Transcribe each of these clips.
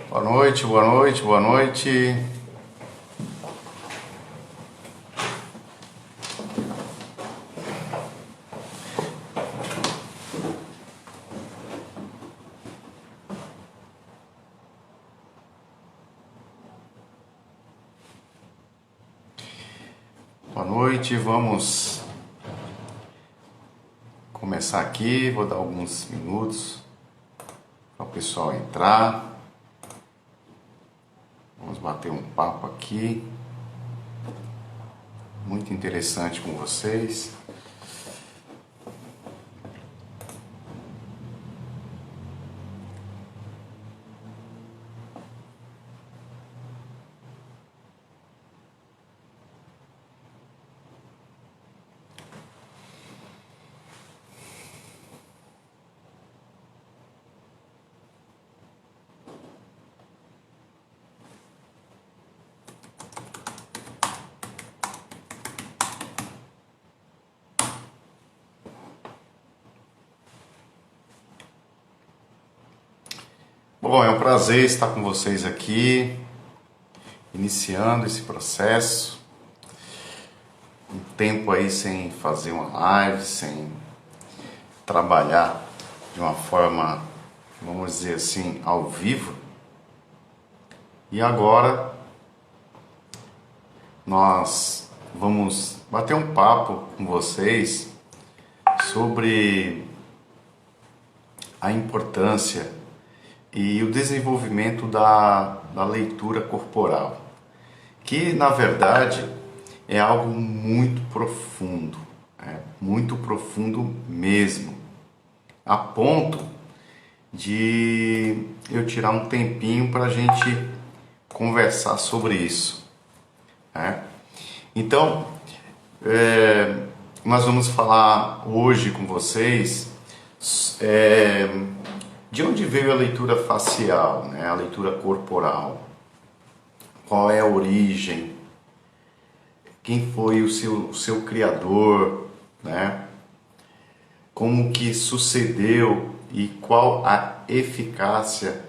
Boa noite, boa noite, boa noite. Boa noite, vamos começar aqui. Vou dar alguns minutos para o pessoal entrar. Vamos bater um papo aqui, muito interessante com vocês. Bom, é um prazer estar com vocês aqui, iniciando esse processo. Um tempo aí sem fazer uma live, sem trabalhar de uma forma, vamos dizer assim, ao vivo. E agora nós vamos bater um papo com vocês sobre a importância e o desenvolvimento da leitura corporal, que na verdade é algo muito profundo mesmo, a ponto de eu tirar um tempinho para a gente conversar sobre isso, né? Então, nós vamos falar hoje com vocês de onde veio a leitura facial, né? A leitura corporal. Qual é a origem? Quem foi o seu criador, né? Como que sucedeu e qual a eficácia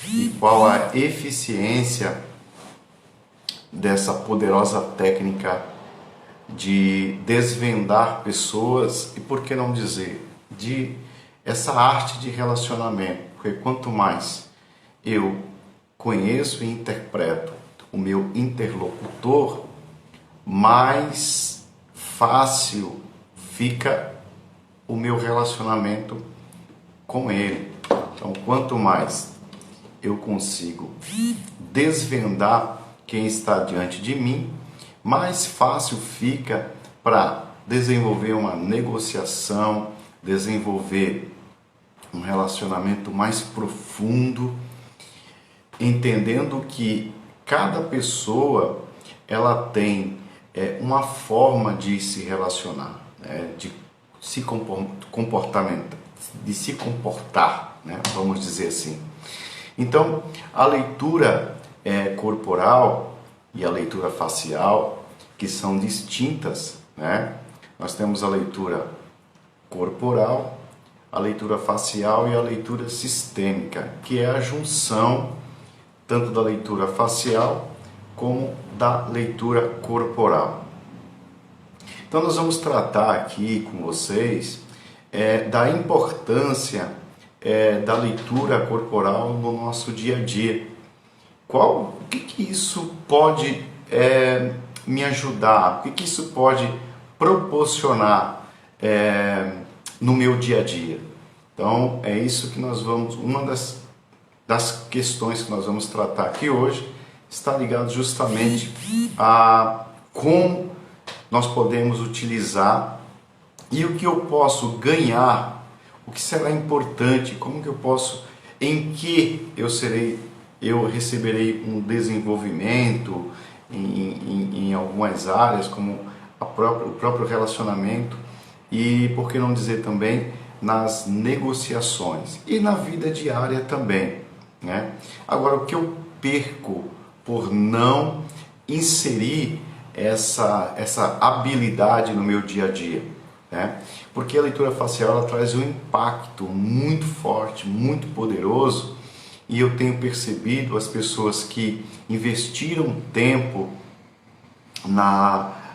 e qual a eficiência dessa poderosa técnica de desvendar pessoas e, por que não dizer, de essa arte de relacionamento, porque quanto mais eu conheço e interpreto o meu interlocutor, mais fácil fica o meu relacionamento com ele. Então, quanto mais eu consigo desvendar quem está diante de mim, mais fácil fica para desenvolver uma negociação, desenvolver um relacionamento mais profundo, entendendo que cada pessoa ela tem uma forma de se relacionar, de se comportar, né? Vamos dizer assim. Então, a leitura corporal e a leitura facial, que são distintas, né? Nós temos a leitura corporal, a leitura facial e a leitura sistêmica, que é a junção tanto da leitura facial como da leitura corporal. Então nós vamos tratar aqui com vocês da importância da leitura corporal no nosso dia a dia. O que isso pode me ajudar? O que isso pode proporcionar no meu dia a dia? Então é isso que nós vamos, uma das questões que nós vamos tratar aqui hoje está ligado justamente a como nós podemos utilizar e o que eu posso ganhar, o que será importante, como que eu posso, em que eu receberei um desenvolvimento em algumas áreas, como o próprio relacionamento e, por que não dizer também, nas negociações e na vida diária também, né? Agora, o que eu perco por não inserir essa habilidade no meu dia a dia, né? Porque a leitura facial ela traz um impacto muito forte, muito poderoso e eu tenho percebido as pessoas que investiram tempo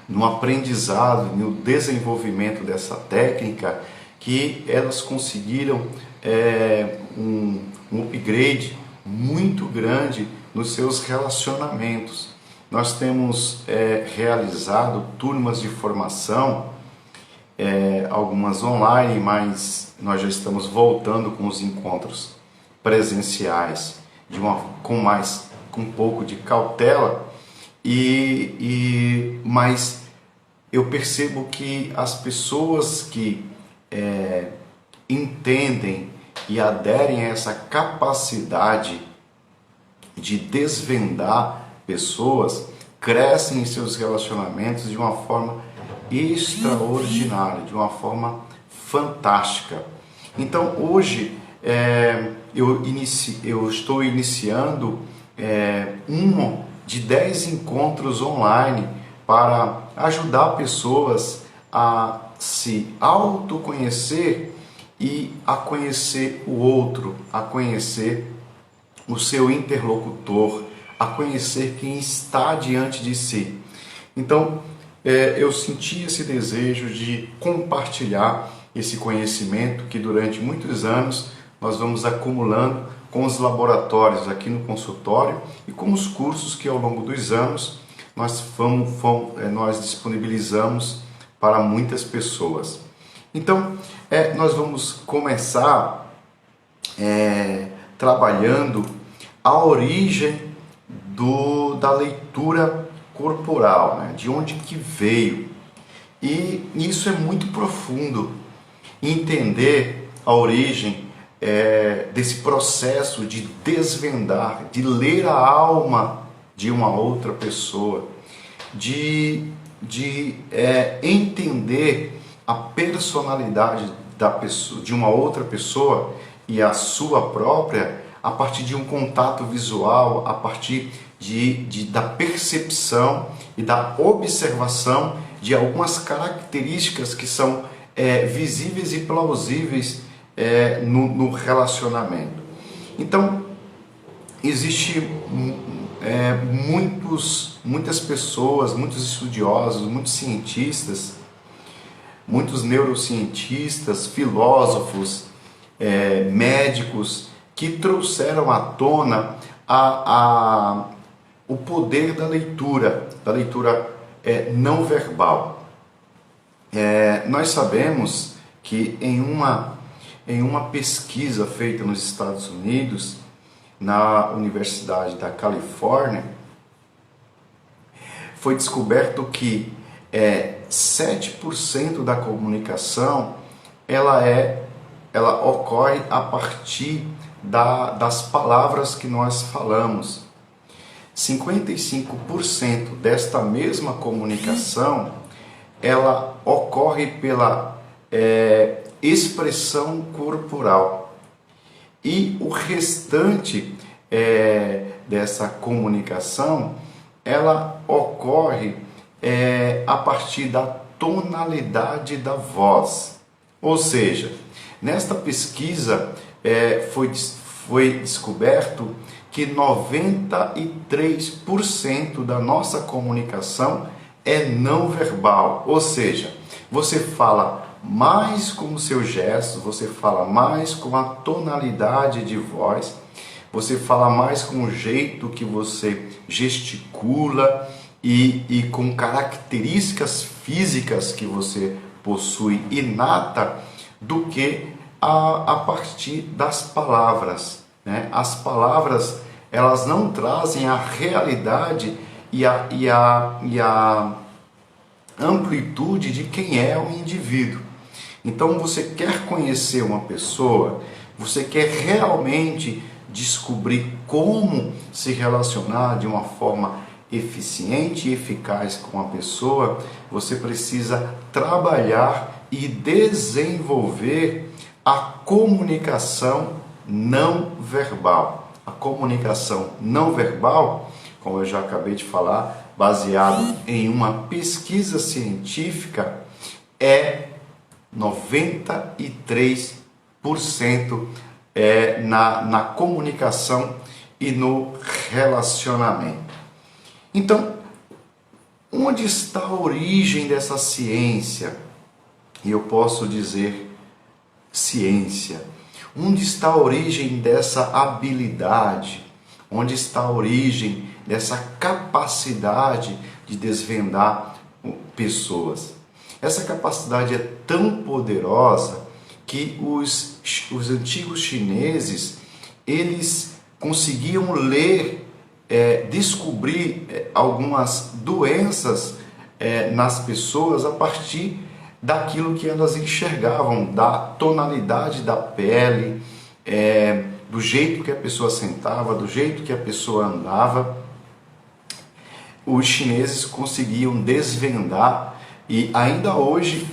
no aprendizado, no desenvolvimento dessa técnica, que elas conseguiram um upgrade muito grande nos seus relacionamentos. Nós temos realizado turmas de formação, algumas online, mas nós já estamos voltando com os encontros presenciais com um pouco de cautela, mas eu percebo que as pessoas que entendem e aderem a essa capacidade de desvendar pessoas, crescem em seus relacionamentos de uma forma extraordinária, de uma forma fantástica. Então hoje eu estou iniciando um de 10 encontros online para ajudar pessoas a se autoconhecer e a conhecer o outro, a conhecer o seu interlocutor, a conhecer quem está diante de si. Então, eu senti esse desejo de compartilhar esse conhecimento que durante muitos anos nós vamos acumulando com os laboratórios aqui no consultório e com os cursos que ao longo dos anos nós disponibilizamos para muitas pessoas. Então, nós vamos começar trabalhando a origem da leitura corporal, né? De onde que veio. E isso é muito profundo, entender a origem desse processo de desvendar, de ler a alma de uma outra pessoa, de entender a personalidade da pessoa, de uma outra pessoa e a sua própria, a partir de um contato visual, a partir da percepção e da observação de algumas características que são visíveis e plausíveis no relacionamento. Então, existe muitas pessoas, muitos estudiosos, muitos cientistas, muitos neurocientistas, filósofos, médicos, que trouxeram à tona o poder da leitura não verbal. Nós sabemos que em uma pesquisa feita nos Estados Unidos, na Universidade da Califórnia, foi descoberto que 7% da comunicação ela ocorre a partir das palavras que nós falamos. 55% desta mesma comunicação ela ocorre pela expressão corporal, e o restante dessa comunicação ela ocorre a partir da tonalidade da voz. Ou seja, nesta pesquisa foi descoberto que 93% da nossa comunicação é não verbal, ou seja, você fala mais com os seus gestos, você fala mais com a tonalidade de voz, você fala mais com o jeito que você gesticula e com características físicas que você possui inata, do que a partir das palavras, né? As palavras, elas não trazem a realidade e a amplitude de quem é o indivíduo. Então, você quer conhecer uma pessoa, você quer realmente descobrir como se relacionar de uma forma eficiente e eficaz com a pessoa, você precisa trabalhar e desenvolver a comunicação não verbal. A comunicação não verbal, como eu já acabei de falar, baseado em uma pesquisa científica, é 93% na comunicação e no relacionamento. Então, onde está a origem dessa ciência? E eu posso dizer ciência. Onde está a origem dessa habilidade? Onde está a origem dessa capacidade de desvendar pessoas? Essa capacidade é tão poderosa que os antigos chineses, eles conseguiam ler, descobrir algumas doenças nas pessoas a partir daquilo que elas enxergavam, da tonalidade da pele, do jeito que a pessoa sentava, do jeito que a pessoa andava. Os chineses conseguiam desvendar, e ainda hoje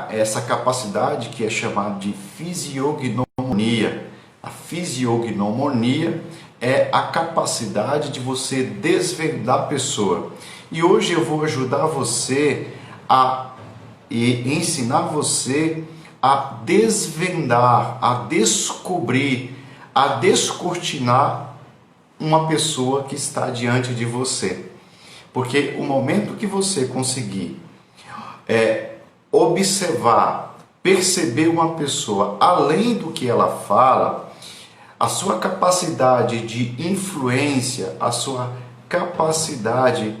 essa capacidade que é chamada de fisiognomonia. A fisiognomonia é a capacidade de você desvendar a pessoa. E hoje eu vou ajudar você e ensinar você a desvendar, a descobrir, a descortinar uma pessoa que está diante de você. Porque o momento que você conseguir observar, perceber uma pessoa além do que ela fala, a sua capacidade de influência, a sua capacidade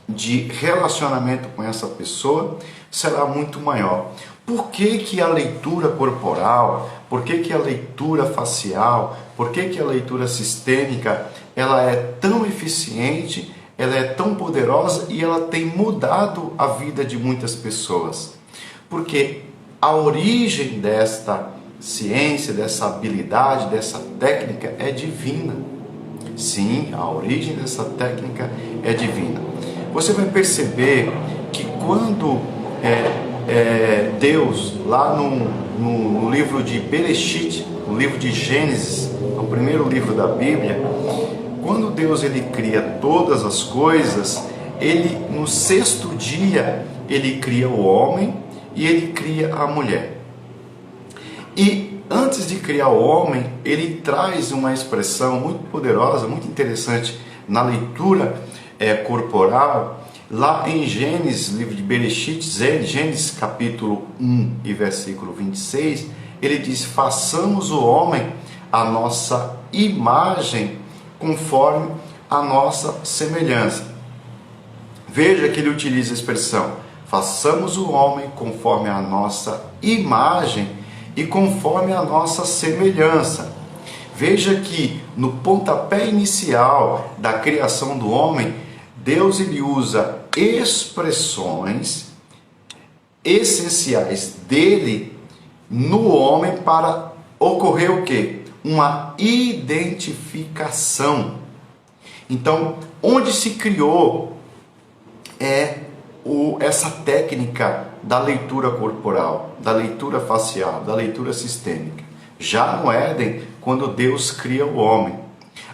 de relacionamento com essa pessoa será muito maior. Por que que a leitura corporal, por que que a leitura facial, por que que a leitura sistêmica, ela é tão eficiente, ela é tão poderosa e ela tem mudado a vida de muitas pessoas? Porque a origem desta ciência, dessa habilidade, dessa técnica é divina. Sim, a origem dessa técnica é divina. Você vai perceber que quando Deus, lá no livro de Bereshit, no livro de Gênesis, o primeiro livro da Bíblia, quando Deus ele cria todas as coisas, ele no sexto dia ele cria o homem e ele cria a mulher. E antes de criar o homem, ele traz uma expressão muito poderosa, muito interessante na leitura corporal, lá em Gênesis, livro de Bereshit, Gênesis capítulo 1 e versículo 26, ele diz: façamos o homem a nossa imagem, conforme a nossa semelhança. Veja que ele utiliza a expressão, façamos o homem conforme a nossa imagem e conforme a nossa semelhança. Veja que no pontapé inicial da criação do homem, Deus ele usa expressões essenciais dele no homem para ocorrer o quê? Uma identificação. Então, onde se criou essa técnica da leitura corporal, da leitura facial, da leitura sistêmica? Já no Éden, quando Deus cria o homem.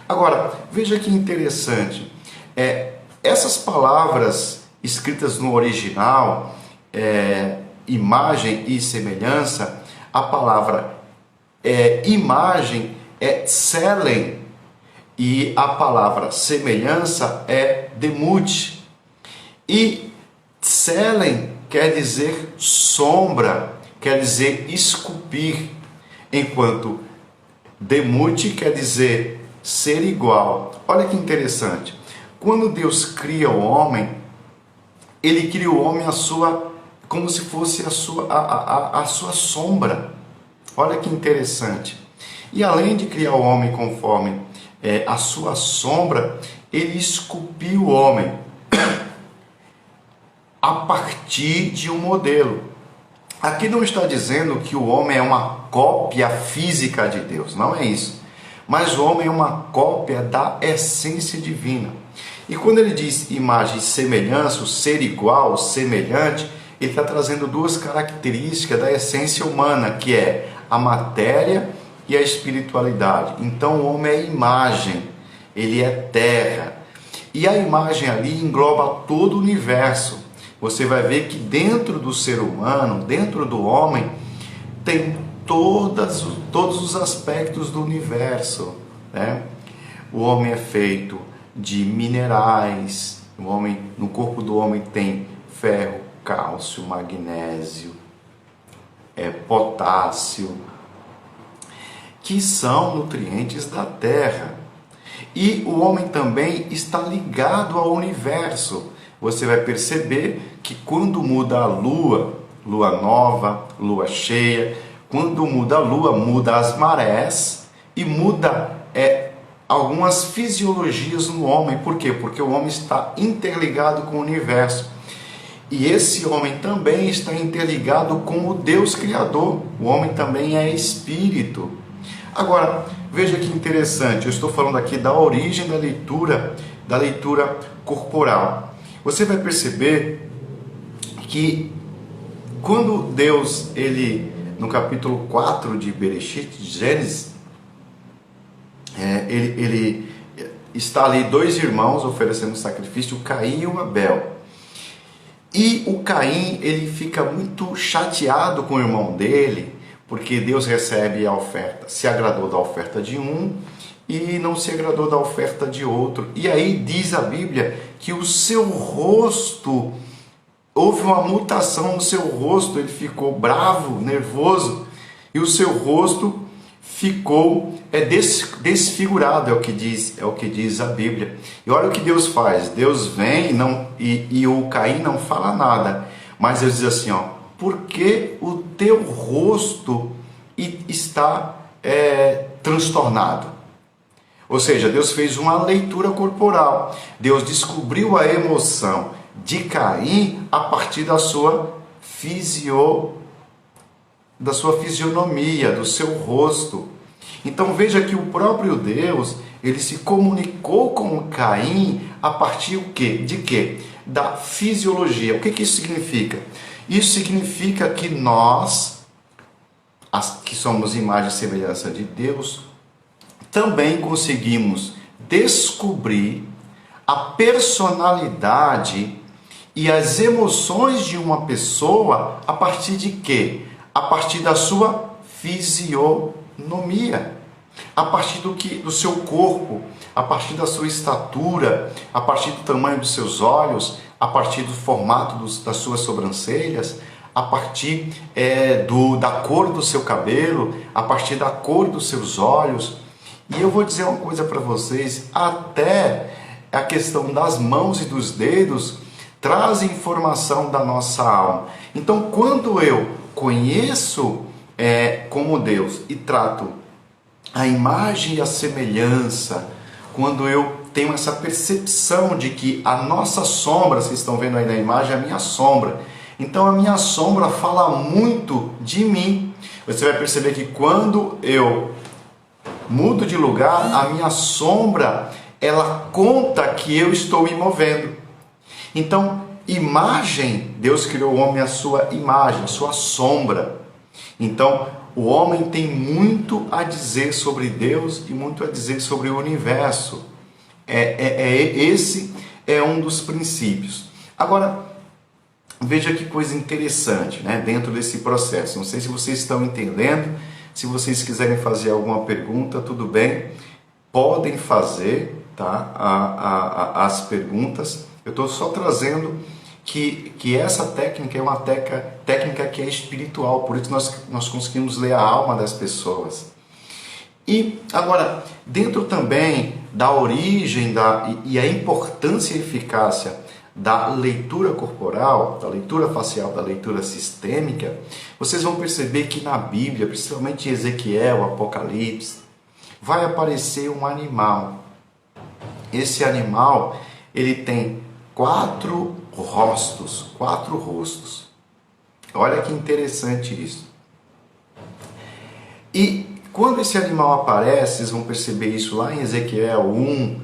Agora, veja que interessante, essas palavras escritas no original, imagem e semelhança, a palavra imagem é tselen e a palavra semelhança é demut. E tselen quer dizer sombra, quer dizer esculpir, enquanto demut quer dizer ser igual. Olha que interessante. Quando Deus cria o homem, ele cria o homem como se fosse a sua sombra. Olha que interessante. E além de criar o homem conforme a sua sombra, ele esculpiu o homem a partir de um modelo. Aqui não está dizendo que o homem é uma cópia física de Deus, não é isso. Mas o homem é uma cópia da essência divina. E quando ele diz imagem e semelhança, o ser igual, semelhante, ele está trazendo duas características da essência humana, que é a matéria e a espiritualidade. Então o homem é imagem, ele é terra. E a imagem ali engloba todo o universo. Você vai ver que dentro do ser humano, dentro do homem, tem todos os aspectos do universo, né? O homem é feito de minerais, no corpo do homem tem ferro, cálcio, magnésio, potássio, que são nutrientes da terra. E o homem também está ligado ao universo. Você vai perceber que quando muda a lua, lua nova, lua cheia, quando muda a lua, muda as marés e muda algumas fisiologias no homem. Por quê? Porque o homem está interligado com o universo. E esse homem também está interligado com o Deus Criador. O homem também é espírito. Agora, veja que interessante, eu estou falando aqui da origem da leitura corporal. Você vai perceber que quando Deus, no capítulo 4 de Bereshit, de Gênesis, ele está ali dois irmãos oferecendo sacrifício, o Caim e o Abel. E o Caim, ele fica muito chateado com o irmão dele, porque Deus recebe a oferta, se agradou da oferta de um e não se agradou da oferta de outro. E aí diz a Bíblia que o seu rosto, houve uma mutação no seu rosto, ele ficou bravo, nervoso, e o seu rosto ficou desfigurado, é o que diz a Bíblia. E olha o que Deus faz, Deus vem e o Caim não fala nada, mas Deus diz assim, porque o teu rosto está transtornado. Ou seja, Deus fez uma leitura corporal. Deus descobriu a emoção de Caim a partir da sua fisionomia, do seu rosto. Então veja que o próprio Deus, ele se comunicou com Caim a partir de quê? Da fisiologia. O que isso significa? Isso significa que nós, que somos imagem e semelhança de Deus, também conseguimos descobrir a personalidade e as emoções de uma pessoa a partir de quê? A partir da sua fisionomia, a partir do seu corpo, a partir da sua estatura, a partir do tamanho dos seus olhos, a partir do formato das suas sobrancelhas, a partir da cor do seu cabelo, a partir da cor dos seus olhos. E eu vou dizer uma coisa para vocês, até a questão das mãos e dos dedos traz informação da nossa alma. Então, quando eu conheço como Deus e trato a imagem e a semelhança, quando eu tenho essa percepção de que a nossa sombra, vocês estão vendo aí na imagem, é a minha sombra. Então a minha sombra fala muito de mim. Você vai perceber que quando eu mudo de lugar, a minha sombra, ela conta que eu estou me movendo. Então, imagem, Deus criou o homem à sua imagem, à sua sombra. Então, o homem tem muito a dizer sobre Deus e muito a dizer sobre o universo. Esse é um dos princípios. Agora, veja que coisa interessante, né, dentro desse processo. Não sei se vocês estão entendendo. Se vocês quiserem fazer alguma pergunta, tudo bem. Podem fazer, tá, as perguntas. Eu estou só trazendo que essa técnica é uma técnica que é espiritual. Por isso nós conseguimos ler a alma das pessoas. E agora, dentro também da origem e a importância e eficácia da leitura corporal, da leitura facial, da leitura sistêmica, vocês vão perceber que na Bíblia, principalmente em Ezequiel, Apocalipse, vai aparecer um animal. Esse animal, ele tem 4 rostos. Olha que interessante isso. E quando esse animal aparece, vocês vão perceber isso lá em Ezequiel 1,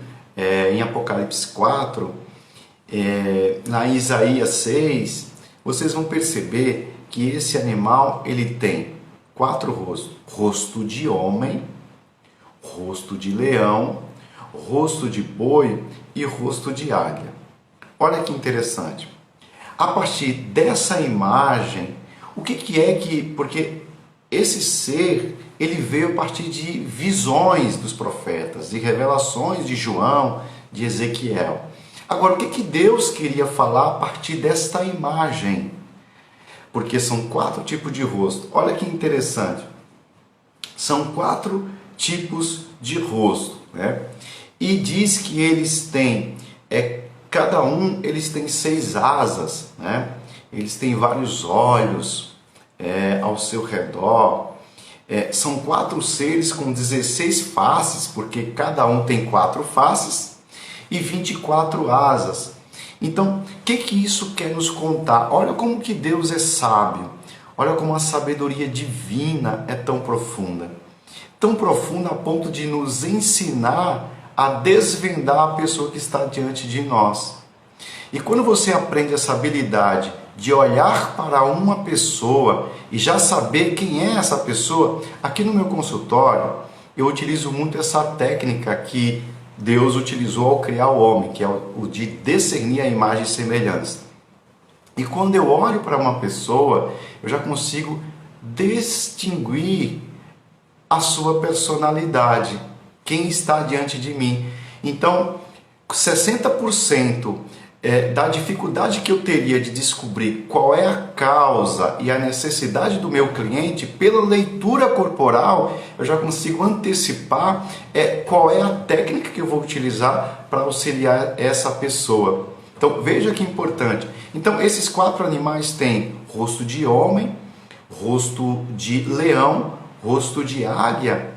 em Apocalipse 4, lá em Isaías 6, vocês vão perceber que esse animal, ele tem 4 rostos. Rosto de homem, rosto de leão, rosto de boi e rosto de águia. Olha que interessante. A partir dessa imagem, o que é que... Porque esse ser, ele veio a partir de visões dos profetas, de revelações de João, de Ezequiel. Agora, o que Deus queria falar a partir desta imagem? Porque são 4 tipos de rosto. Olha que interessante. São 4 tipos de rosto, né? E diz que eles têm, cada um, eles têm 6 asas, né? Eles têm vários olhos ao seu redor. São 4 seres com 16 faces, porque cada um tem 4 faces, e 24 asas. Então, o que isso quer nos contar? Olha como que Deus é sábio. Olha como a sabedoria divina é tão profunda. Tão profunda a ponto de nos ensinar a desvendar a pessoa que está diante de nós. E quando você aprende essa habilidade de olhar para uma pessoa e já saber quem é essa pessoa, aqui no meu consultório eu utilizo muito essa técnica que Deus utilizou ao criar o homem, que é o de discernir a imagem e semelhança. E quando eu olho para uma pessoa, eu já consigo distinguir a sua personalidade, quem está diante de mim. Então, 60% da dificuldade que eu teria de descobrir qual é a causa e a necessidade do meu cliente, pela leitura corporal, eu já consigo antecipar qual é a técnica que eu vou utilizar para auxiliar essa pessoa. Então, veja que importante. Então, esses 4 animais têm rosto de homem, rosto de leão, rosto de águia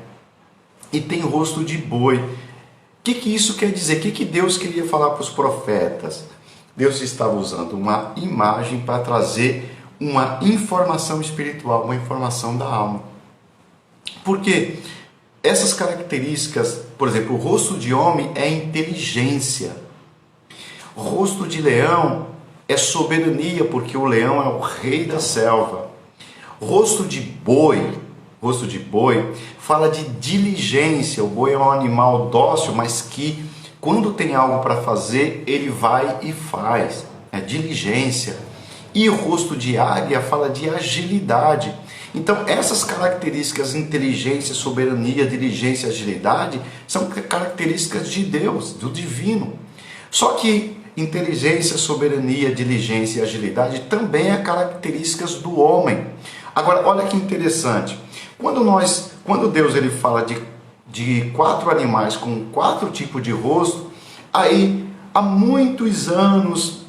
e tem rosto de boi. O que isso quer dizer? O que Deus queria falar para os profetas? Deus estava usando uma imagem para trazer uma informação espiritual, uma informação da alma. Porque essas características, por exemplo, o rosto de homem é inteligência. O rosto de leão é soberania, porque o leão é o rei da selva. O rosto de boi fala de diligência. O boi é um animal dócil, mas que quando tem algo para fazer, ele vai e faz. É diligência. E o rosto de águia fala de agilidade. Então, essas características, inteligência, soberania, diligência, agilidade, são características de Deus, do divino. Só que inteligência, soberania, diligência e agilidade também é características do homem. Agora, olha que interessante. Quando Deus ele fala de 4 animais com 4 tipos de rosto, aí há muitos anos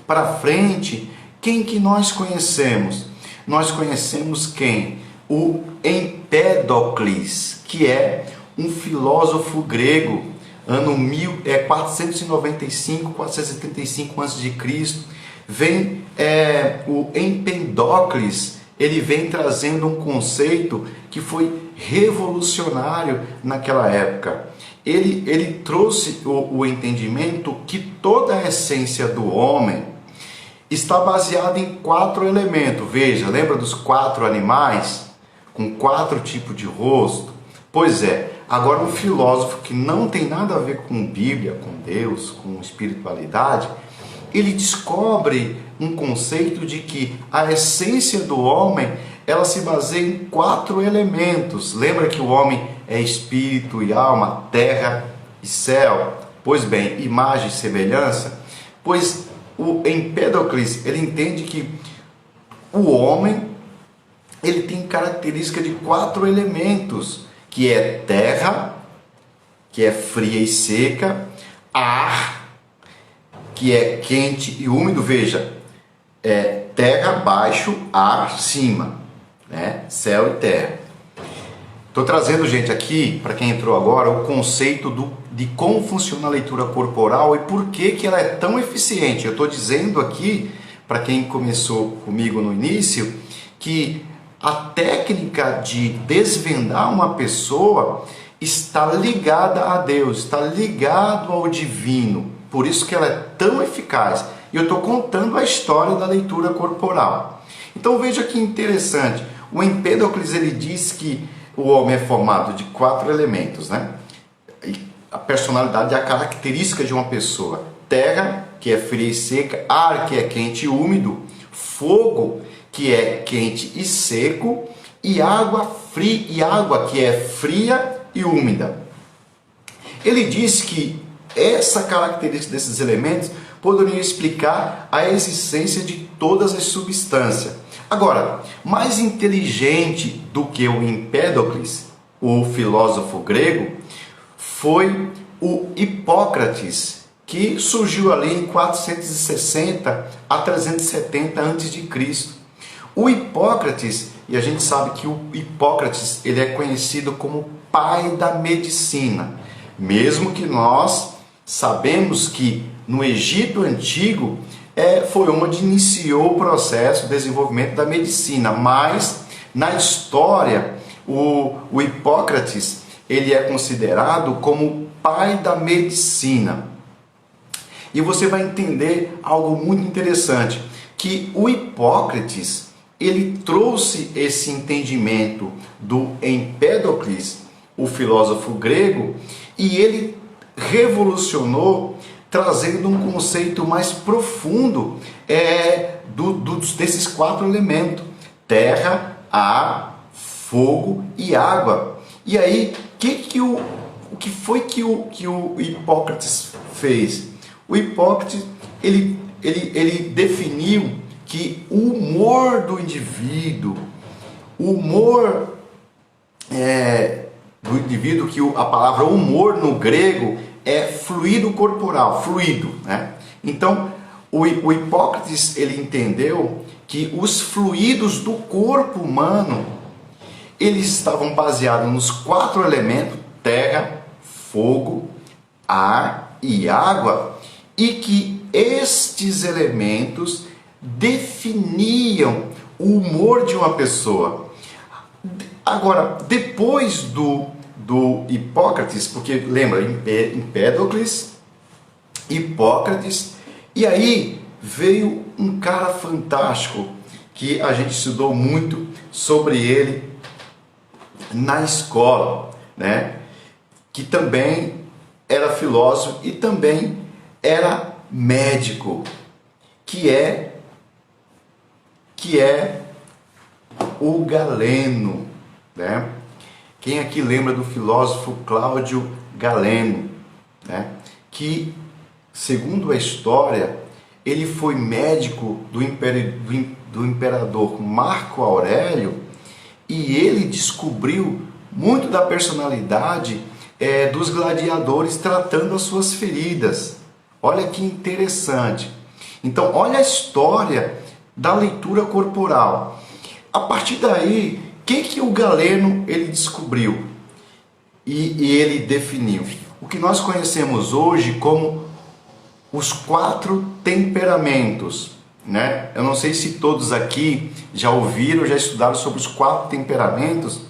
para frente, quem que nós conhecemos? Nós conhecemos quem? O Empédocles, que é um filósofo grego, ano 495, 475 a.C. Vem o Empédocles, ele vem trazendo um conceito que foi revolucionário naquela época. Ele trouxe o entendimento que toda a essência do homem está baseada em 4 elementos. Veja, lembra dos 4 animais com 4 tipos de rosto? Pois é, agora um filósofo que não tem nada a ver com Bíblia, com Deus, com espiritualidade, ele descobre um conceito de que a essência do homem, ela se baseia em 4 elementos. Lembra que o homem é espírito e alma, terra e céu? Pois bem, imagem e semelhança. Pois o Empédocles, ele entende que o homem, ele tem característica de 4 elementos, que é terra, que é fria e seca, ar, que é quente e úmido. Veja, terra baixo, ar cima, né? Céu e terra. Estou trazendo, gente, aqui, para quem entrou agora, o conceito de como funciona a leitura corporal e por que ela é tão eficiente. Eu estou dizendo aqui, para quem começou comigo no início, que a técnica de desvendar uma pessoa está ligada a Deus, está ligado ao divino. Por isso que ela é tão eficaz. E eu estou contando a história da leitura corporal. Então veja que interessante. O Empédocles, ele diz que o homem é formado de 4 elementos, né? E a personalidade é a característica de uma pessoa. Terra, que é fria e seca. Ar, que é quente e úmido. Fogo, que é quente e seco. e água fria, e água que é fria e úmida. Ele diz que essa característica desses elementos poderia explicar a existência de todas as substâncias. Agora, mais inteligente do que o Empédocles, o filósofo grego, foi o Hipócrates, que surgiu ali em 460 a 370 a.C. O Hipócrates, e a gente sabe que o Hipócrates ele é conhecido como pai da medicina, mesmo que nós sabemos que no Egito Antigo foi onde iniciou o processo de desenvolvimento da medicina, mas na história o Hipócrates ele é considerado como pai da medicina. E você vai entender algo muito interessante, que o Hipócrates ele trouxe esse entendimento do Empédocles, o filósofo grego, e ele revolucionou, trazendo um conceito mais profundo desses 4 elementos: terra, ar, fogo e água. E aí, o que foi que o Hipócrates fez? O Hipócrates ele definiu que o humor do indivíduo, que a palavra humor no grego é fluido corporal, fluido, né? Então, o Hipócrates ele entendeu que os fluidos do corpo humano eles estavam baseados nos 4 elementos: terra, fogo, ar e água, e que estes elementos definiam o humor de uma pessoa. Agora, depois do Hipócrates, porque lembra, Empédocles, Hipócrates, e aí veio um cara fantástico que a gente estudou muito sobre ele na escola, né? Que também era filósofo e também era médico, que é o Galeno, né? Quem aqui lembra do filósofo Cláudio Galeno, né? Que, segundo a história, ele foi médico do imperador Marco Aurélio, e ele descobriu muito da personalidade dos gladiadores tratando as suas feridas. Olha que interessante. Então, olha a história da leitura corporal. A partir daí, o que o Galeno ele descobriu e ele definiu? O que nós conhecemos hoje como os 4 temperamentos, né? Eu não sei se todos aqui já ouviram, já estudaram sobre os 4 temperamentos,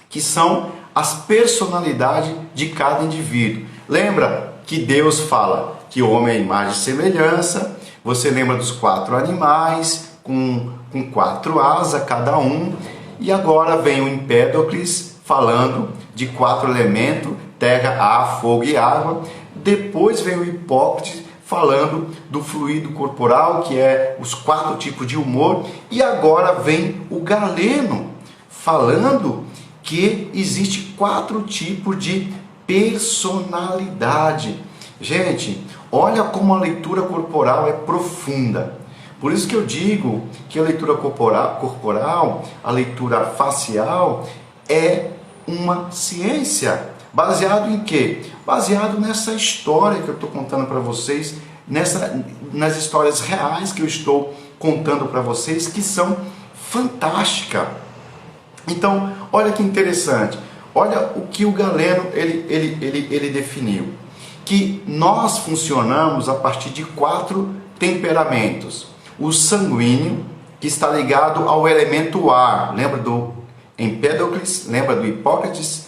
que são as personalidades de cada indivíduo. Lembra que Deus fala que o homem é imagem e semelhança? Você lembra dos 4 animais com 4 asas cada um? E agora vem o Empédocles falando de 4 elementos: terra, ar, fogo e água. Depois vem o Hipócrates falando do fluido corporal, que é os 4 tipos de humor. E agora vem o Galeno falando que existe 4 tipos de personalidade. Gente, olha como a leitura corporal é profunda. Por isso que eu digo que a leitura corporal, a leitura facial, é uma ciência. Baseado em quê? Baseado nessa história que eu estou contando para vocês, nas histórias reais que eu estou contando para vocês, que são fantásticas. Então, olha que interessante. Olha o que o Galeno ele definiu. Que nós funcionamos a partir de 4 temperamentos. O sanguíneo, que está ligado ao elemento ar. Lembra do Empédocles? Lembra do Hipócrates?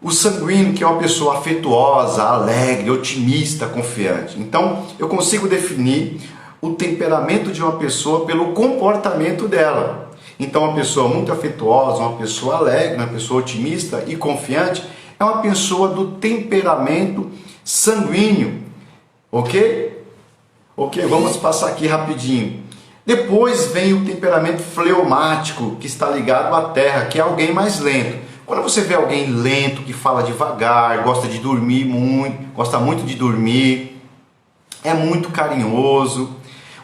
O sanguíneo, que é uma pessoa afetuosa, alegre, otimista, confiante. Então, eu consigo definir o temperamento de uma pessoa pelo comportamento dela. Então, uma pessoa muito afetuosa, uma pessoa alegre, uma pessoa otimista e confiante, é uma pessoa do temperamento sanguíneo. Ok? Ok, vamos passar aqui rapidinho. Depois vem o temperamento fleumático, que está ligado à terra, que é alguém mais lento. Quando você vê alguém lento, que fala devagar, gosta de dormir muito, gosta muito de dormir, é muito carinhoso,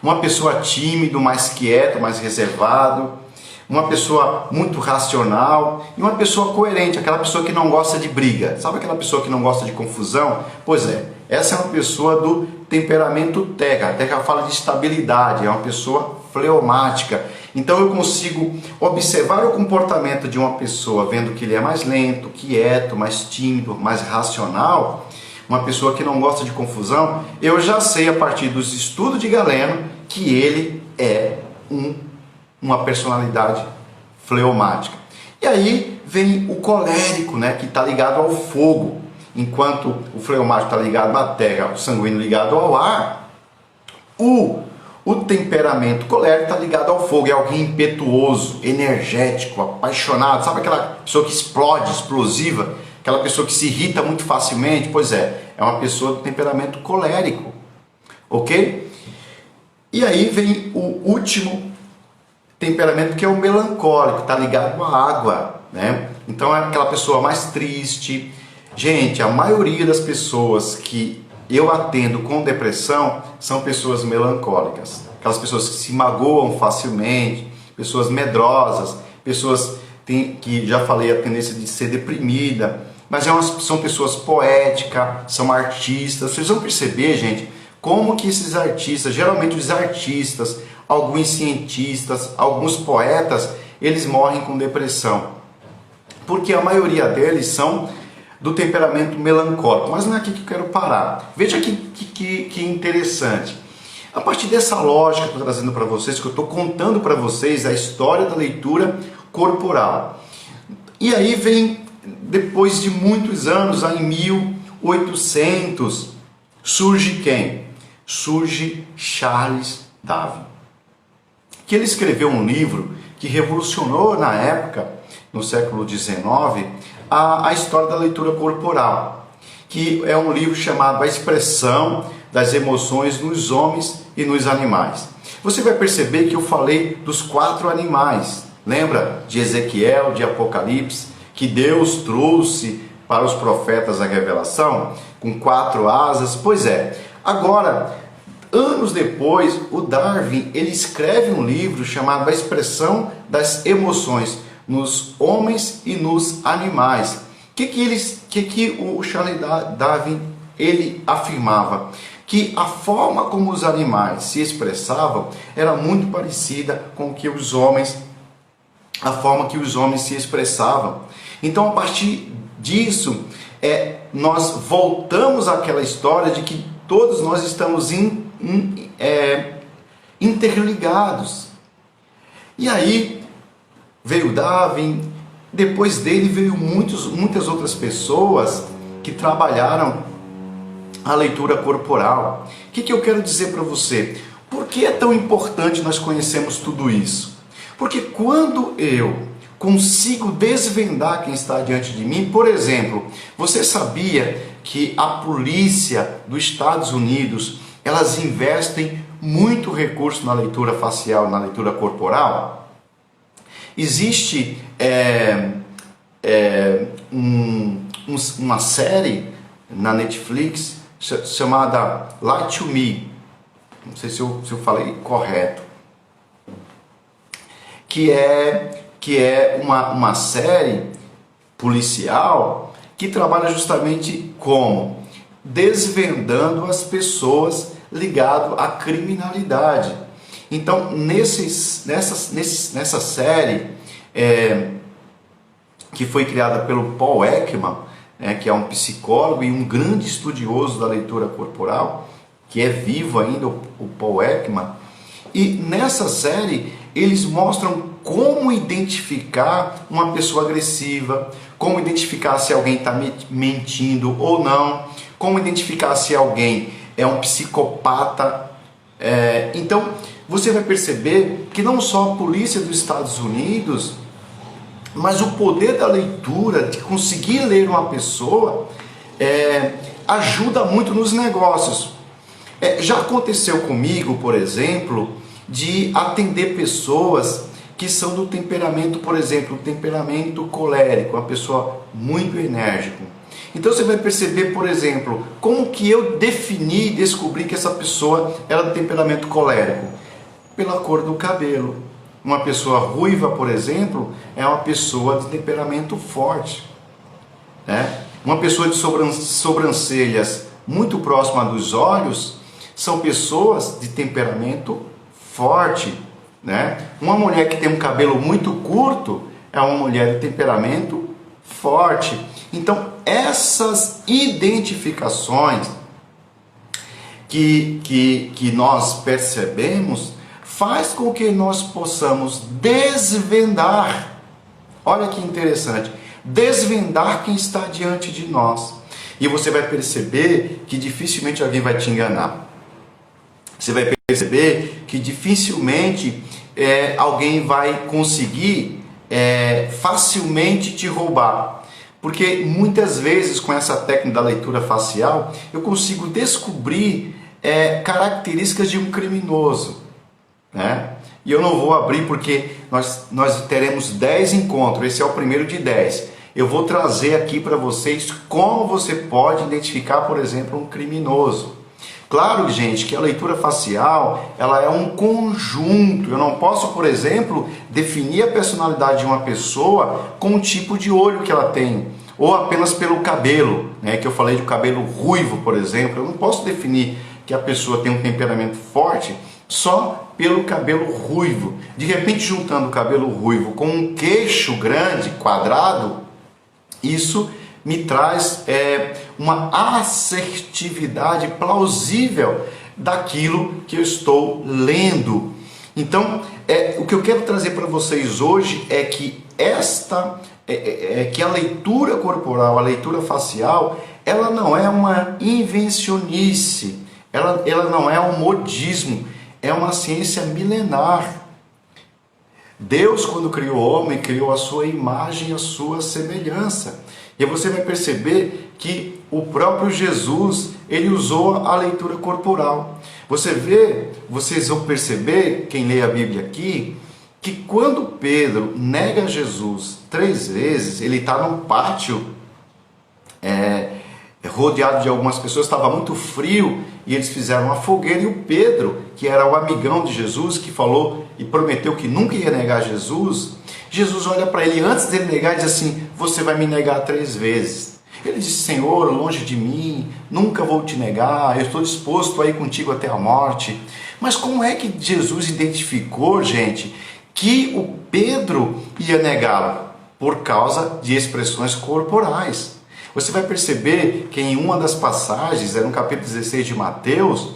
uma pessoa tímido, mais quieto, mais reservado, uma pessoa muito racional e uma pessoa coerente, aquela pessoa que não gosta de briga. Sabe aquela pessoa que não gosta de confusão? Pois é, essa é uma pessoa do temperamento terra. A terra fala de estabilidade, é uma pessoa fleumática. Então eu consigo observar o comportamento de uma pessoa, vendo que ele é mais lento, quieto, mais tímido, mais racional, uma pessoa que não gosta de confusão. Eu já sei, a partir dos estudos de Galeno, que ele é uma personalidade fleumática. E aí vem o colérico, né, que está ligado ao fogo. Enquanto o fleumático está ligado à terra, o sanguíneo ligado ao ar, o temperamento colérico está ligado ao fogo. É alguém impetuoso, energético, apaixonado. Sabe aquela pessoa que explode, explosiva? Aquela pessoa que se irrita muito facilmente? Pois é uma pessoa do temperamento colérico. Ok? E aí vem o último temperamento, que é o melancólico, está ligado à água, né? Então é aquela pessoa mais triste. Gente, a maioria das pessoas que eu atendo com depressão são pessoas melancólicas, aquelas pessoas que se magoam facilmente, pessoas medrosas, pessoas que, já falei, a tendência de ser deprimida, mas são pessoas poéticas, são artistas. Vocês vão perceber, gente, como que esses artistas, geralmente os artistas, alguns cientistas, alguns poetas, eles morrem com depressão, porque a maioria deles são do temperamento melancólico. Mas não é aqui que eu quero parar. Veja que interessante. A partir dessa lógica que eu estou trazendo para vocês, que eu estou contando para vocês a história da leitura corporal. E aí vem, depois de muitos anos, em 1800, surge quem? Surge Charles Darwin, que ele escreveu um livro que revolucionou na época, no século XIX, a história da leitura corporal, que é um livro chamado A Expressão das Emoções nos Homens e nos Animais. Você vai perceber que eu falei dos 4 animais. Lembra de Ezequiel, de Apocalipse, que Deus trouxe para os profetas a revelação com 4 asas? Pois é. Agora, anos depois, o Darwin, ele escreve um livro chamado A Expressão das Emoções nos Homens e nos Animais. Que o Charles Darwin ele afirmava? Que a forma como os animais se expressavam era muito parecida com que os homens, a forma que os homens se expressavam. Então, a partir disso, nós voltamos àquela história de que todos nós estamos interligados. E aí veio Darwin, depois dele veio muitas outras pessoas que trabalharam a leitura corporal. O que eu quero dizer para você? Por que é tão importante nós conhecermos tudo isso? Porque quando eu consigo desvendar quem está diante de mim, por exemplo, você sabia que a polícia dos Estados Unidos, elas investem muito recurso na leitura facial, na leitura corporal? Existe uma série na Netflix chamada Lie to Me, não sei se eu falei correto, que é uma série policial que trabalha justamente como desvendando as pessoas ligadas à criminalidade. Então, nessa série, que foi criada pelo Paul Ekman, que é um psicólogo e um grande estudioso da leitura corporal, que é vivo ainda, o Paul Ekman, e nessa série eles mostram como identificar uma pessoa agressiva, como identificar se alguém está mentindo ou não, como identificar se alguém é um psicopata. Então, você vai perceber que não só a polícia dos Estados Unidos, mas o poder da leitura, de conseguir ler uma pessoa, ajuda muito nos negócios. Já aconteceu comigo, por exemplo, de atender pessoas que são do temperamento, por exemplo, o temperamento colérico, uma pessoa muito enérgica. Então você vai perceber, por exemplo, como que eu defini e descobri que essa pessoa era do temperamento colérico? Pela cor do cabelo. Uma pessoa ruiva, por exemplo, é uma pessoa de temperamento forte, né? Uma pessoa de sobrancelhas muito próxima dos olhos são pessoas de temperamento forte, né? Uma mulher que tem um cabelo muito curto é uma mulher de temperamento forte. Então, essas identificações que nós percebemos faz com que nós possamos desvendar, olha que interessante, desvendar quem está diante de nós. E você vai perceber que dificilmente alguém vai te enganar. Você vai perceber que dificilmente alguém vai conseguir facilmente te roubar. Porque muitas vezes com essa técnica da leitura facial eu consigo descobrir características de um criminoso, né? E eu não vou abrir porque nós teremos 10 encontros, esse é o primeiro de 10. Eu vou trazer aqui para vocês como você pode identificar, por exemplo, um criminoso. Claro, gente, que a leitura facial ela é um conjunto. Eu não posso, por exemplo, definir a personalidade de uma pessoa com o tipo de olho que ela tem, ou apenas pelo cabelo, né? Que eu falei do cabelo ruivo, por exemplo. Eu não posso definir que a pessoa tem um temperamento forte só pelo cabelo ruivo. De repente, juntando o cabelo ruivo com um queixo grande, quadrado, isso me traz uma assertividade plausível daquilo que eu estou lendo. Então, o que eu quero trazer para vocês hoje é que que a leitura corporal, a leitura facial, ela não é uma invencionice, ela não é um modismo, é uma ciência milenar. Deus, quando criou o homem, criou a sua imagem e a sua semelhança. E você vai perceber que o próprio Jesus, ele usou a leitura corporal. Vocês vão perceber, quem lê a Bíblia aqui, que quando Pedro nega Jesus 3 vezes, ele está num pátio rodeado de algumas pessoas, estava muito frio e eles fizeram uma fogueira, e o Pedro, que era o amigão de Jesus, que falou e prometeu que nunca ia negar Jesus, Jesus olha para ele antes dele negar e diz assim: você vai me negar 3 vezes. Ele disse: Senhor, longe de mim, nunca vou te negar, eu estou disposto a ir contigo até a morte. Mas como é que Jesus identificou, gente, que o Pedro ia negá-lo? Por causa de expressões corporais. Você vai perceber que em uma das passagens, no capítulo 16 de Mateus,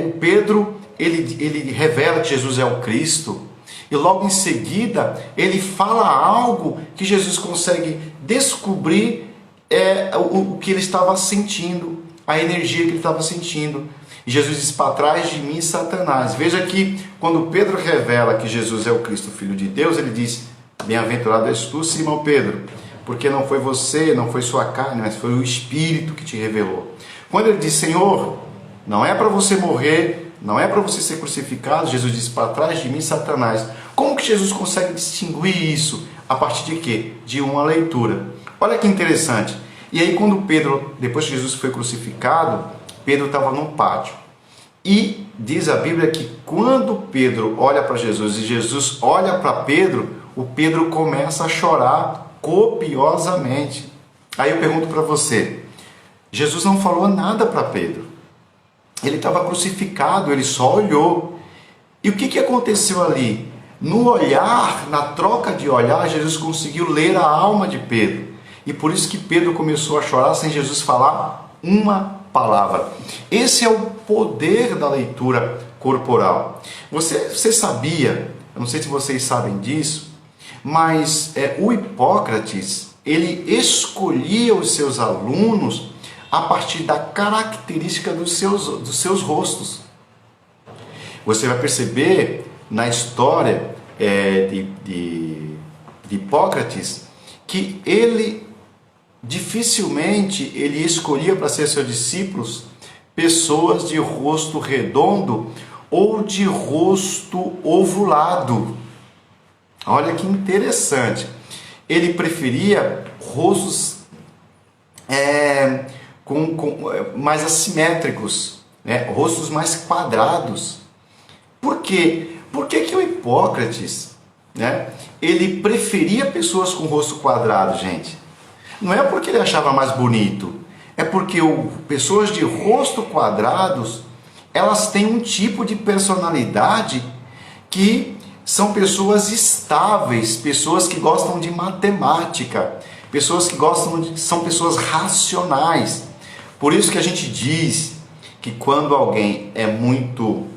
o Pedro ele revela que Jesus é o Cristo, e logo em seguida ele fala algo que Jesus consegue descobrir o que ele estava sentindo, a energia que ele estava sentindo. E Jesus diz: para trás de mim, Satanás. Veja que quando Pedro revela que Jesus é o Cristo, Filho de Deus, ele diz: bem-aventurado és tu, Simão Pedro, porque não foi você, não foi sua carne, mas foi o Espírito que te revelou. Quando ele diz: Senhor, não é para você morrer, não é para você ser crucificado, Jesus diz: para trás de mim, Satanás. Como que Jesus consegue distinguir isso? A partir de quê? De uma leitura. Olha que interessante. E aí quando Pedro, depois que Jesus foi crucificado, Pedro estava num pátio. E diz a Bíblia que quando Pedro olha para Jesus e Jesus olha para Pedro, o Pedro começa a chorar copiosamente. Aí eu pergunto para você, Jesus não falou nada para Pedro. Ele estava crucificado, ele só olhou. E o que aconteceu ali? No olhar, na troca de olhar, Jesus conseguiu ler a alma de Pedro. E por isso que Pedro começou a chorar sem Jesus falar uma palavra. Esse é o poder da leitura corporal. Você sabia, eu não sei se vocês sabem disso, mas o Hipócrates, ele escolhia os seus alunos a partir da característica dos seus rostos. Você vai perceber na história de Hipócrates que ele dificilmente ele escolhia para ser seus discípulos pessoas de rosto redondo ou de rosto ovulado. Olha que interessante. Ele preferia rostos mais assimétricos, né? Rostos mais quadrados. Por quê? Por que o Hipócrates, né, ele preferia pessoas com rosto quadrado, gente? Não é porque ele achava mais bonito, é porque pessoas de rosto quadrados, elas têm um tipo de personalidade que são pessoas estáveis, pessoas que gostam de matemática, pessoas que são pessoas racionais. Por isso que a gente diz que quando alguém é muito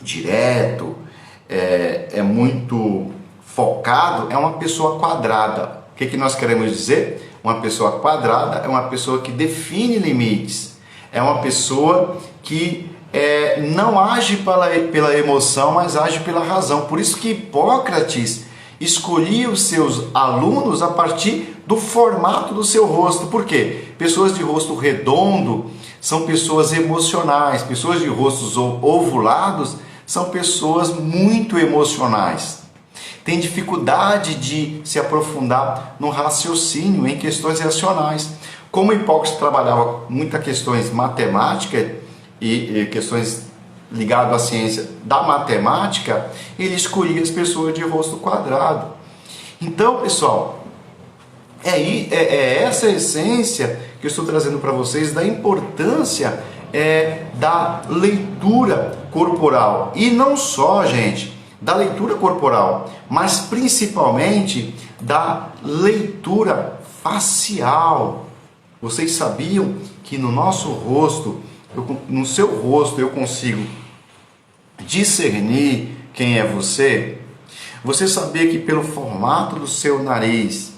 direto, é muito focado, é uma pessoa quadrada. O que nós queremos dizer? Uma pessoa quadrada é uma pessoa que define limites, é uma pessoa que não age pela emoção, mas age pela razão. Por isso que Hipócrates escolhia os seus alunos a partir do formato do seu rosto. Por quê? Pessoas de rosto redondo são pessoas emocionais, pessoas de rostos ovulados são pessoas muito emocionais. Tem dificuldade de se aprofundar no raciocínio, em questões racionais. Como Hipócrates trabalhava muitas questões matemáticas e questões ligadas à ciência da matemática, ele escolhia as pessoas de rosto quadrado. Então, pessoal, essa a essência que eu estou trazendo para vocês da importância da leitura corporal. E não só, gente, da leitura corporal, mas principalmente da leitura facial. Vocês sabiam que no nosso rosto, no seu rosto, eu consigo discernir quem é você? Você sabia que pelo formato do seu nariz,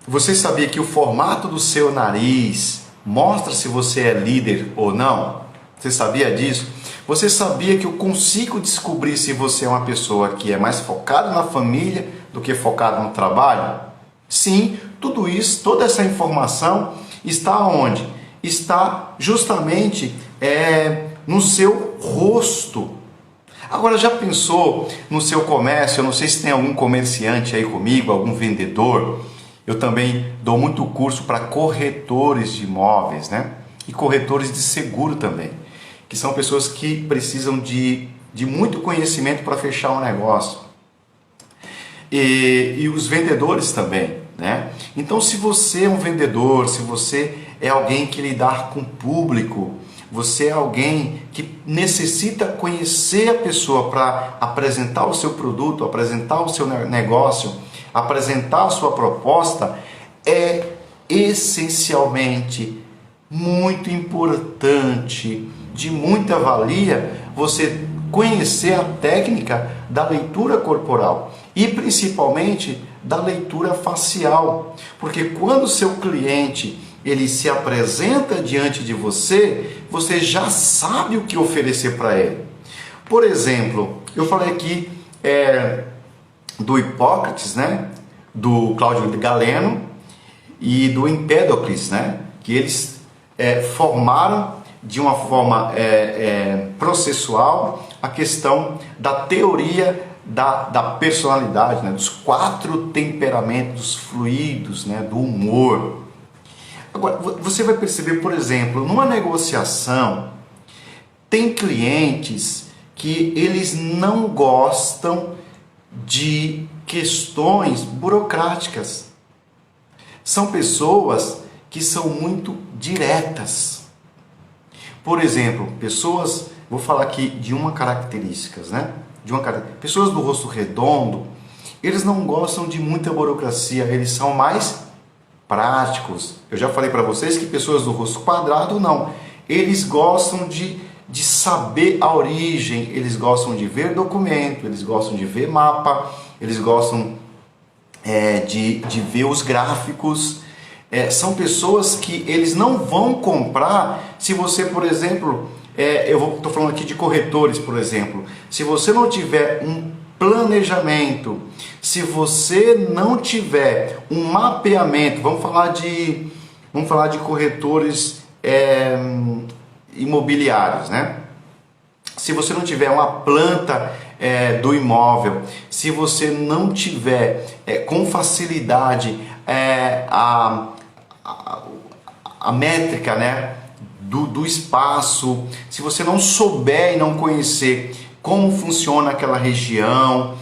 você sabia que o formato do seu nariz mostra se você é líder ou não? Você sabia disso? Você sabia que eu consigo descobrir se você é uma pessoa que é mais focada na família do que focada no trabalho? Sim, tudo isso, toda essa informação está onde? Está justamente no seu rosto. Agora, já pensou no seu comércio? Eu não sei se tem algum comerciante aí comigo, algum vendedor. Eu também dou muito curso para corretores de imóveis, né? E corretores de seguro também, que são pessoas que precisam de muito conhecimento para fechar um negócio. E os vendedores também, né? Então, se você é um vendedor, se você é alguém que lidar com o público, você é alguém que necessita conhecer a pessoa para apresentar o seu produto, apresentar o seu negócio, apresentar a sua proposta, é essencialmente muito importante, de muita valia, você conhecer a técnica da leitura corporal e principalmente da leitura facial, porque quando o seu cliente ele se apresenta diante de você, você já sabe o que oferecer para ele. Por exemplo, eu falei aqui do Hipócrates, né? Do Cláudio Galeno e do Empédocles, né? Que eles formaram de uma forma processual a questão da teoria da personalidade, né? Dos 4 temperamentos, dos fluidos, né? Do humor. Agora, você vai perceber, por exemplo, numa negociação, tem clientes que eles não gostam de questões burocráticas. São pessoas que são muito diretas. Por exemplo, pessoas, vou falar aqui de uma característica, né? Pessoas do rosto redondo, eles não gostam de muita burocracia, eles são mais práticos. Eu já falei para vocês que pessoas do rosto quadrado não. Eles gostam de saber a origem, eles gostam de ver documento, eles gostam de ver mapa, eles gostam de ver os gráficos. São pessoas que eles não vão comprar se você, por exemplo, estou falando aqui de corretores, por exemplo, se você não tiver um planejamento, se você não tiver um mapeamento, vamos falar de corretores imobiliários, né? Se você não tiver uma planta do imóvel, se você não tiver com facilidade a métrica, né, do espaço, se você não souber e não conhecer como funciona aquela região,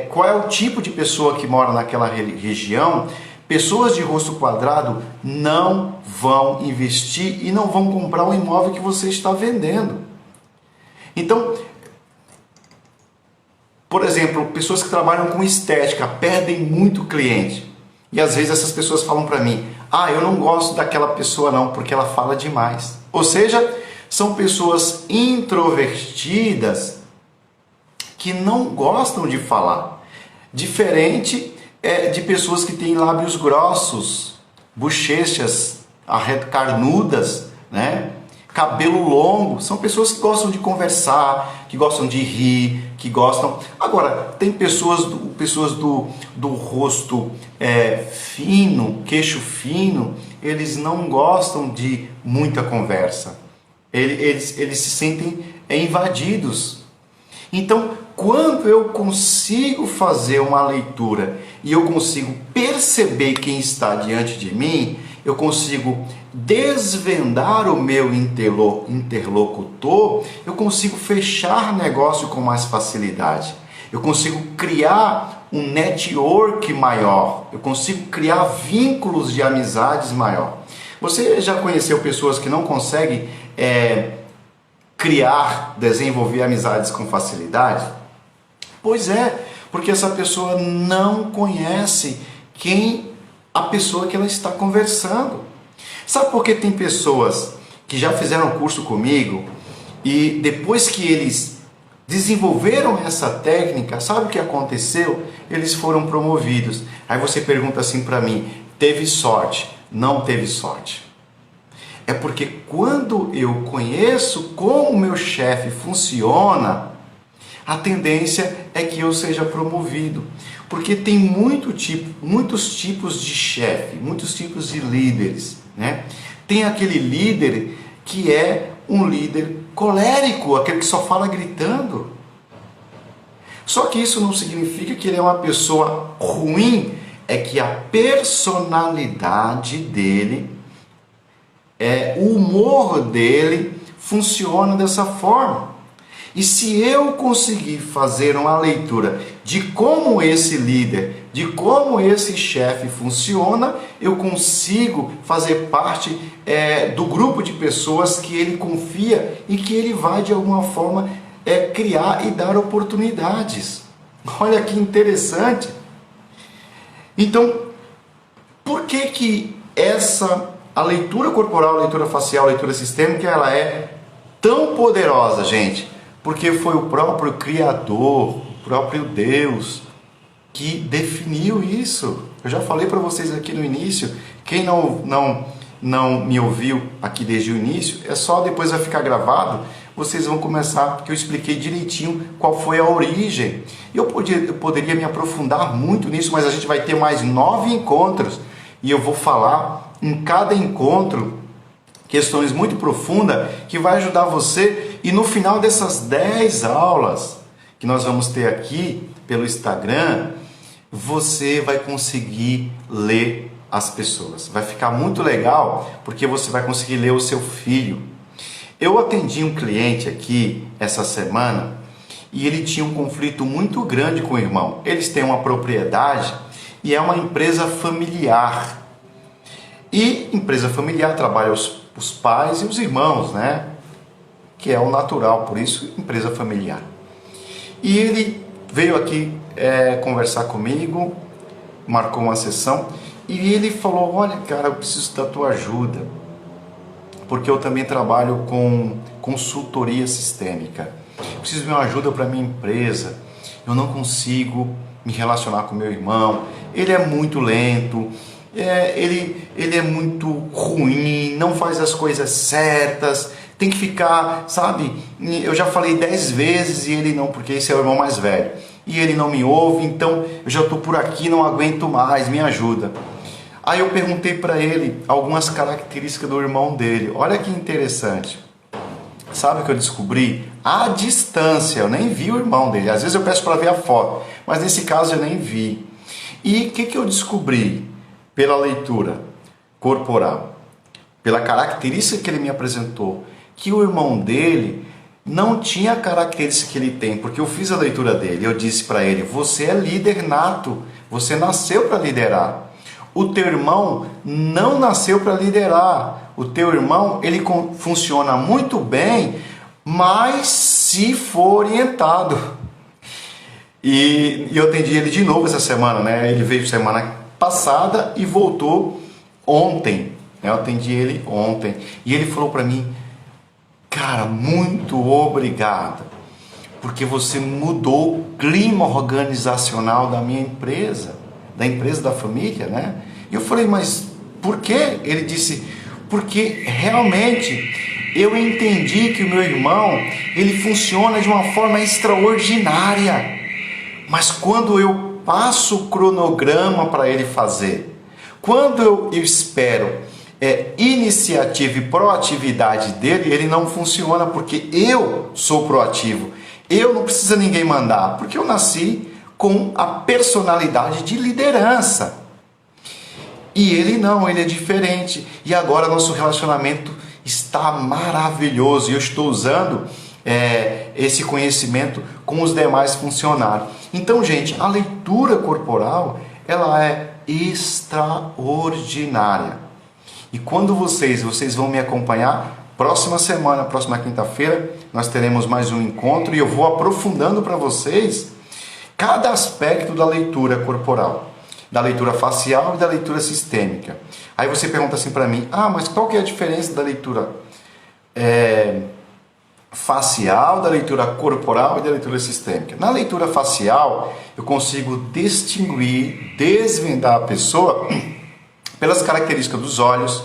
qual é o tipo de pessoa que mora naquela região, pessoas de rosto quadrado não vão investir e não vão comprar o imóvel que você está vendendo. Então, por exemplo, pessoas que trabalham com estética perdem muito cliente. E às vezes essas pessoas falam para mim: eu não gosto daquela pessoa não, porque ela fala demais. Ou seja, são pessoas introvertidas que não gostam de falar. Diferente de pessoas que têm lábios grossos, bochechas carnudas, né? Cabelo longo. São pessoas que gostam de conversar, que gostam de rir, que gostam... Agora, tem pessoas do rosto fino, queixo fino, eles não gostam de muita conversa. Eles se sentem invadidos. Então, quando eu consigo fazer uma leitura e eu consigo perceber quem está diante de mim, eu consigo desvendar o meu interlocutor, eu consigo fechar negócio com mais facilidade. Eu consigo criar um network maior, eu consigo criar vínculos de amizades maior. Você já conheceu pessoas que não conseguem desenvolver amizades com facilidade? Pois é, porque essa pessoa não conhece a pessoa que ela está conversando. Sabe por que tem pessoas que já fizeram curso comigo e depois que eles desenvolveram essa técnica, sabe o que aconteceu? Eles foram promovidos. Aí você pergunta assim para mim: teve sorte? Não teve sorte. É porque quando eu conheço como o meu chefe funciona, a tendência é que eu seja promovido. Porque tem muitos tipos de chefe, muitos tipos de líderes, né? Tem aquele líder que é um líder colérico, aquele que só fala gritando. Só que isso não significa que ele é uma pessoa ruim, é que a personalidade dele, o humor dele funciona dessa forma. E se eu conseguir fazer uma leitura de como esse líder, de como esse chefe funciona, eu consigo fazer parte do grupo de pessoas que ele confia e que ele vai de alguma forma criar e dar oportunidades. Olha que interessante. Então, por que a leitura corporal, a leitura facial, a leitura sistêmica, ela é tão poderosa, gente? Porque foi o próprio Criador, o próprio Deus, que definiu isso. Eu já falei para vocês aqui no início. Quem não me ouviu aqui desde o início, é só depois vai ficar gravado. Vocês vão começar, porque eu expliquei direitinho qual foi a origem. Eu poderia me aprofundar muito nisso, mas a gente vai ter mais 9 encontros. E eu vou falar em cada encontro questões muito profundas que vai ajudar você. E no final dessas 10 aulas que nós vamos ter aqui pelo Instagram, você vai conseguir ler as pessoas. Vai ficar muito legal porque você vai conseguir ler o seu filho. Eu atendi um cliente aqui essa semana e ele tinha um conflito muito grande com o irmão. Eles têm uma propriedade e é uma empresa familiar. E empresa familiar trabalha os pais e os irmãos, né? Que é o natural, por isso empresa familiar. E ele veio aqui conversar comigo, marcou uma sessão e ele falou: olha, cara, eu preciso da tua ajuda, porque eu também trabalho com consultoria sistêmica. Eu preciso de uma ajuda para minha empresa. Eu não consigo me relacionar com meu irmão. Ele é muito lento. Ele é muito ruim, não faz as coisas certas, tem que ficar, sabe? Eu já falei 10 vezes e ele não, porque esse é o irmão mais velho. E ele não me ouve, então eu já estou por aqui, não aguento mais, me ajuda. Aí eu perguntei para ele algumas características do irmão dele. Olha que interessante. Sabe o que eu descobri? À distância, eu nem vi o irmão dele. Às vezes eu peço para ver a foto, mas nesse caso eu nem vi. E o que eu descobri pela leitura corporal? Pela característica que ele me apresentou, que o irmão dele não tinha a característica que ele tem, porque eu fiz a leitura dele, eu disse para ele, você é líder nato, você nasceu para liderar. O teu irmão não nasceu para liderar. O teu irmão, ele funciona muito bem, mas se for orientado. E eu atendi ele de novo essa semana, né? Ele veio semana passada e voltou ontem. Eu atendi ele ontem. E ele falou para mim, cara, muito obrigado, porque você mudou o clima organizacional da minha empresa, da empresa da família, né? E eu falei, mas por quê? Ele disse, porque realmente eu entendi que o meu irmão, ele funciona de uma forma extraordinária, mas quando eu passo o cronograma para ele fazer, quando eu espero iniciativa e proatividade dele, ele não funciona, porque eu sou proativo. Eu não preciso ninguém mandar, porque eu nasci com a personalidade de liderança. E ele não, ele é diferente. E agora nosso relacionamento está maravilhoso. E eu estou usando esse conhecimento com os demais funcionários. Então, gente, a leitura corporal, ela é extraordinária. E quando vocês vão me acompanhar, próxima semana, próxima quinta-feira, nós teremos mais um encontro e eu vou aprofundando para vocês cada aspecto da leitura corporal, da leitura facial e da leitura sistêmica. Aí você pergunta assim para mim, mas qual que é a diferença da leitura facial, da leitura corporal e da leitura sistêmica? Na leitura facial, eu consigo distinguir, desvendar a pessoa pelas características dos olhos,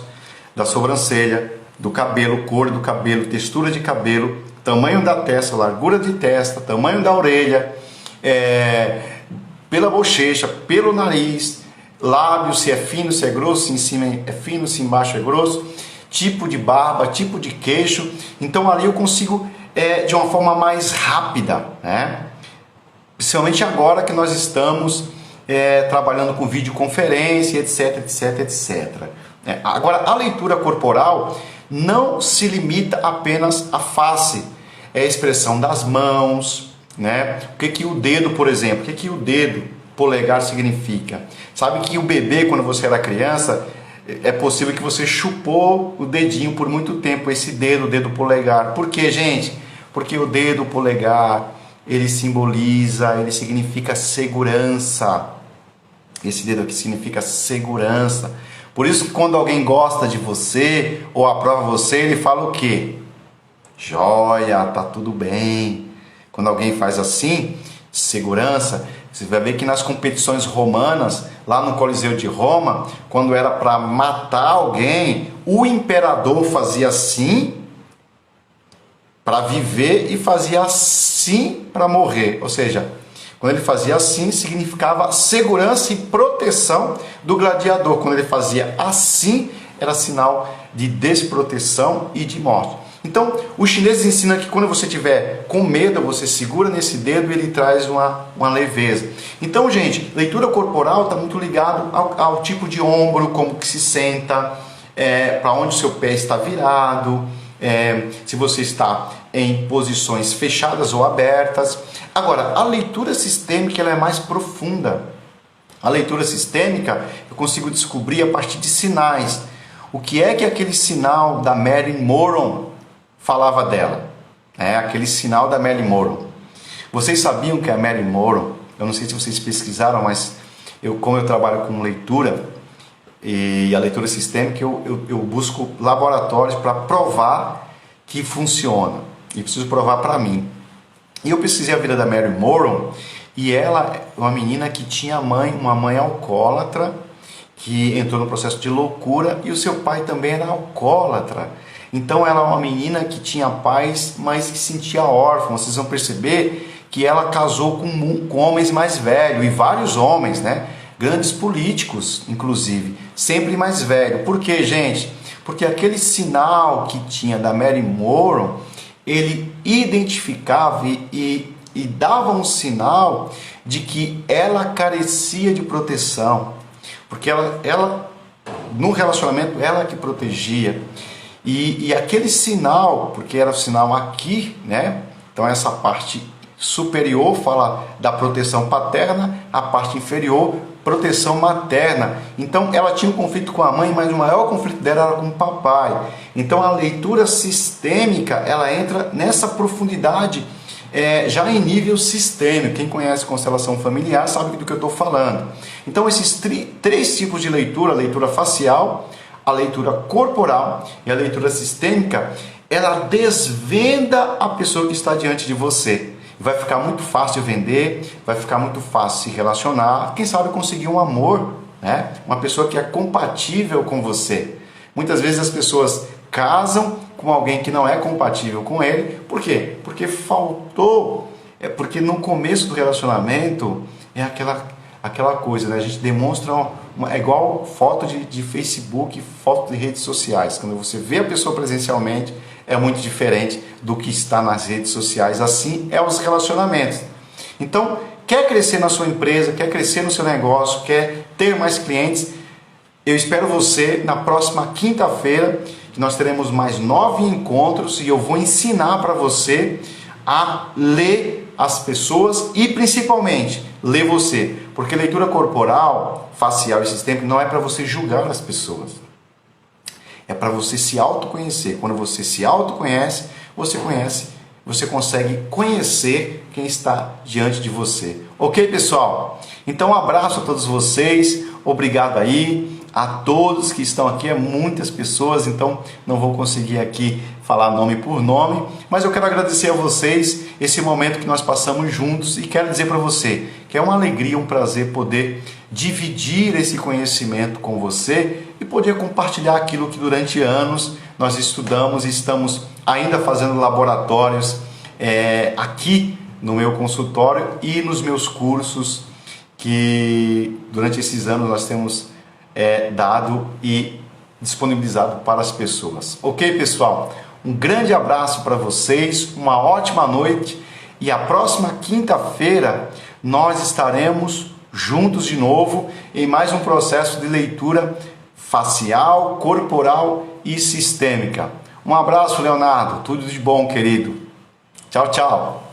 da sobrancelha, do cabelo, cor do cabelo, textura de cabelo, tamanho da testa, largura de testa, tamanho da orelha, pela bochecha, pelo nariz, lábio, se é fino, se é grosso, se em cima é fino, se embaixo é grosso, tipo de barba, tipo de queixo. Então ali eu consigo de uma forma mais rápida, né? Principalmente agora que nós estamos trabalhando com videoconferência, etc, etc, etc. Agora, a leitura corporal não se limita apenas à face, é a expressão das mãos, né? O que o dedo, por exemplo, o que o dedo polegar significa? Sabe que o bebê, quando você era criança, é possível que você chupou o dedinho por muito tempo, esse dedo, o dedo polegar. Por quê, gente? Porque o dedo polegar, ele simboliza, ele significa segurança. Esse dedo aqui significa segurança. Por isso que quando alguém gosta de você ou aprova você, ele fala o quê? Joia, tá tudo bem. Quando alguém faz assim, segurança, você vai ver que nas competições romanas, lá no Coliseu de Roma, quando era para matar alguém, o imperador fazia assim para viver e fazia assim para morrer. Ou seja, quando ele fazia assim, significava segurança e proteção do gladiador. Quando ele fazia assim, era sinal de desproteção e de morte. Então, os chineses ensinam que quando você tiver com medo, você segura nesse dedo e ele traz uma leveza. Então, gente, leitura corporal está muito ligado ao tipo de ombro, como que se senta, para onde o seu pé está virado, se você está em posições fechadas ou abertas. Agora, a leitura sistêmica ela é mais profunda. A leitura sistêmica eu consigo descobrir a partir de sinais. O que é que aquele sinal da Marilyn Monroe falava dela? Aquele sinal da Marilyn Monroe. Vocês sabiam que a Marilyn Monroe, eu não sei se vocês pesquisaram, mas como eu trabalho com leitura e a leitura sistêmica, eu busco laboratórios para provar que funciona. E preciso provar para mim. E eu pesquisei a vida da Marilyn Monroe e ela é uma menina que tinha uma mãe alcoólatra, que entrou no processo de loucura, e o seu pai também era alcoólatra. Então ela é uma menina que tinha pais, mas que se sentia órfã. Vocês vão perceber que ela casou com homens mais velhos, e vários homens, né? grandes políticos, inclusive, sempre mais velho. Por quê, gente? Porque aquele sinal que tinha da Marilyn Monroe, ele identificava e dava um sinal de que ela carecia de proteção, porque ela no relacionamento, ela que protegia, e aquele sinal, porque era o sinal aqui, né? Então essa parte superior fala da proteção paterna, a parte inferior, proteção materna. Então ela tinha um conflito com a mãe, mas o maior conflito dela era com o papai. Então a leitura sistêmica, ela entra nessa profundidade, já em nível sistêmico. Quem conhece constelação familiar sabe do que eu estou falando. Então esses três tipos de leitura, a leitura facial, a leitura corporal e a leitura sistêmica, ela desvenda a pessoa que está diante de você. Vai ficar muito fácil de vender, vai ficar muito fácil se relacionar, quem sabe conseguir um amor, né? Uma pessoa que é compatível com você. Muitas vezes as pessoas casam com alguém que não é compatível com ele. Por quê? Porque faltou, porque no começo do relacionamento é aquela coisa, né? A gente demonstra, é igual foto de Facebook, foto de redes sociais. Quando você vê a pessoa presencialmente, é muito diferente do que está nas redes sociais. Assim é os relacionamentos. Então, quer crescer na sua empresa, quer crescer no seu negócio, quer ter mais clientes, eu espero você na próxima quinta-feira, que nós teremos mais 9 encontros e eu vou ensinar para você a ler as pessoas e principalmente ler você, porque leitura corporal, facial e sistêmica não é para você julgar as pessoas, é para você se autoconhecer. Quando você se autoconhece, você consegue conhecer quem está diante de você. Ok, pessoal? Então um abraço a todos vocês, obrigado aí a todos que estão aqui, muitas pessoas, então não vou conseguir aqui falar nome por nome, mas eu quero agradecer a vocês esse momento que nós passamos juntos e quero dizer para você que é uma alegria, um prazer poder dividir esse conhecimento com você e poder compartilhar aquilo que durante anos nós estudamos e estamos ainda fazendo laboratórios aqui no meu consultório e nos meus cursos que durante esses anos nós temos dado e disponibilizado para as pessoas. Ok, pessoal? Um grande abraço para vocês, uma ótima noite e a próxima quinta-feira nós estaremos juntos de novo em mais um processo de leitura facial, corporal e sistêmica. Um abraço, Leonardo. Tudo de bom, querido. Tchau, tchau.